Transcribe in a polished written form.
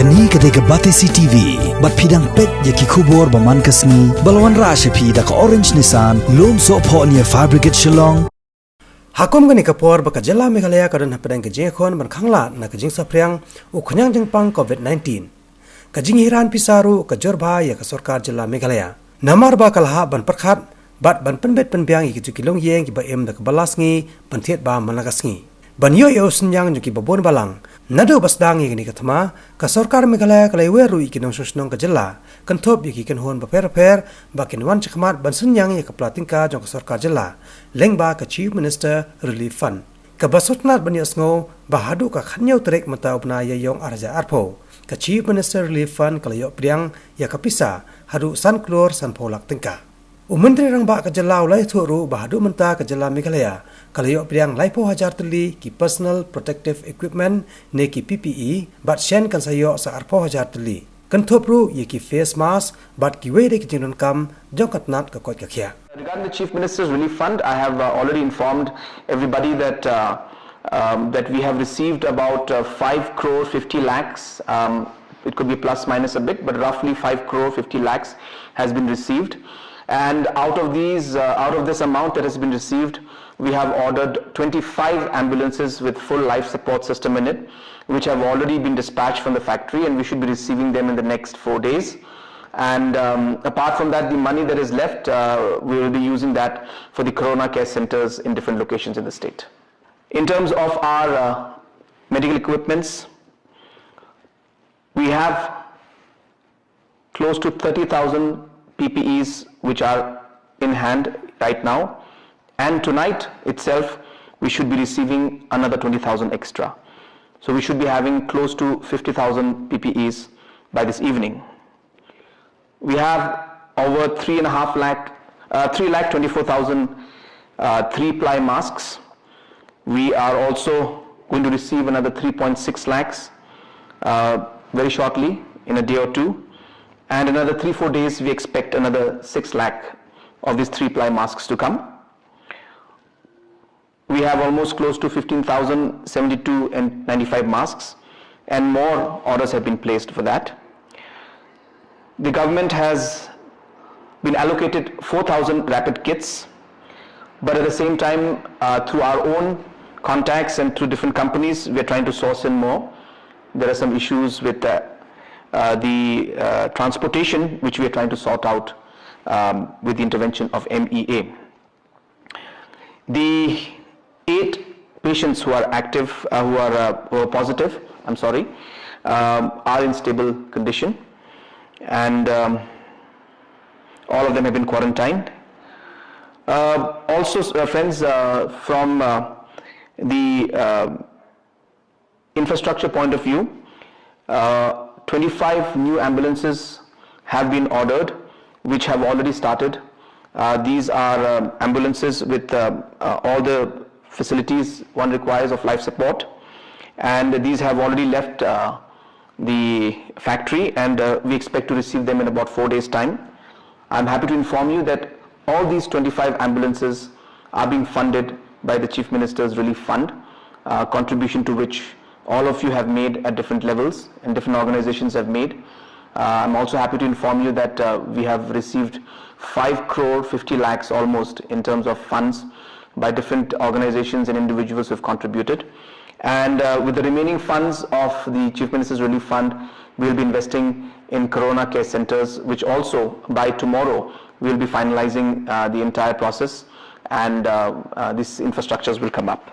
Kani kadega Batesi TV, bat pidang pet yaki kubor baman kasni, balwan rasha pida ka orange nisan, lom so po niya fabricate shillong. Hakom gani kapor baka jala Meghalaya karon hapadang kajing kon ban khangla na kajing sapriang u khanyang jingpang COVID-19. Kajing hiran pisaru ka jorba ya ka sarkar jala Meghalaya. Namar ba kalha ban perkhat bat ban penbet penbiang iki kilong yeng ki ba em da ka balasngi ban thiet ba managasngi. Ban yo yo Synniang ki babon balang nado basdang iki ni kathma ka sarkar Meghalaya kalai weru iki nong susnong ka jala kan thop iki kan hon ba per bakin wan chakmat ban Synniang ya ka platingka jong ka sarkar jala lengba ka chief minister relief fund ka basotnat ban yasngo ba Haduh ka khanyau trek mata upna ya yong arja arpho ka chief minister relief fund kala yo priang ya ka Pisa Haduh san Klur san pholak tingka Menteri rang ba ka jala ulai thoru ba Haduh menta ka jala Meghalaya kala yo priang laipo hajar teli ki personal protective equipment ne ki PPE bat shen kan sayo sa arpho hajar teli kan thopru ye ki face mask bat ki we de ki jinon kam jong katnat ka kot ka khia. Regarding the Chief Minister's Relief Fund, I have already informed everybody that that we have received about 5 crore 50 lakhs. It could be plus minus a bit, but roughly 5 crore 50 lakhs has been received. And out of this amount that has been received, we have ordered 25 ambulances with full life support system in it, which have already been dispatched from the factory, and we should be receiving them in the next 4 days. And apart from that, the money that is left, we will be using that for the corona care centers in different locations in the state. In terms of our medical equipments, we have close to 30,000 PPEs which are in hand right now, and tonight itself we should be receiving another 20,000 extra. So we should be having close to 50,000 PPEs by this evening. We have over 3,24,000 3-ply masks. We are also going to receive another 3.6 lakhs very shortly, in a day or two. And another 3-4 days, we expect another 6 lakh of these 3-ply masks to come. We have almost close to 15,072 N95 masks, and more orders have been placed for that. The government has been allocated 4,000 rapid kits, but at the same time, through our own contacts and through different companies, we are trying to source in more. There are some issues with the transportation, which we are trying to sort out with the intervention of MEA. The 8 patients who are active, who are positive, are in stable condition, and all of them have been quarantined. Also, friends, from the infrastructure point of view, 25 new ambulances have been ordered, which have already started. These are ambulances with all the facilities one requires of life support, and these have already left the factory, and we expect to receive them in about 4 days' time. I'm happy to inform you that all these 25 ambulances are being funded by the Chief Minister's Relief Fund, contribution to which all of you have made at different levels and different organizations have made. I'm also happy to inform you that we have received 5 crore 50 lakhs almost in terms of funds by different organizations and individuals who have contributed. And with the remaining funds of the Chief Minister's Relief Fund, we will be investing in corona care centers, which also by tomorrow we will be finalizing the entire process, and these infrastructures will come up.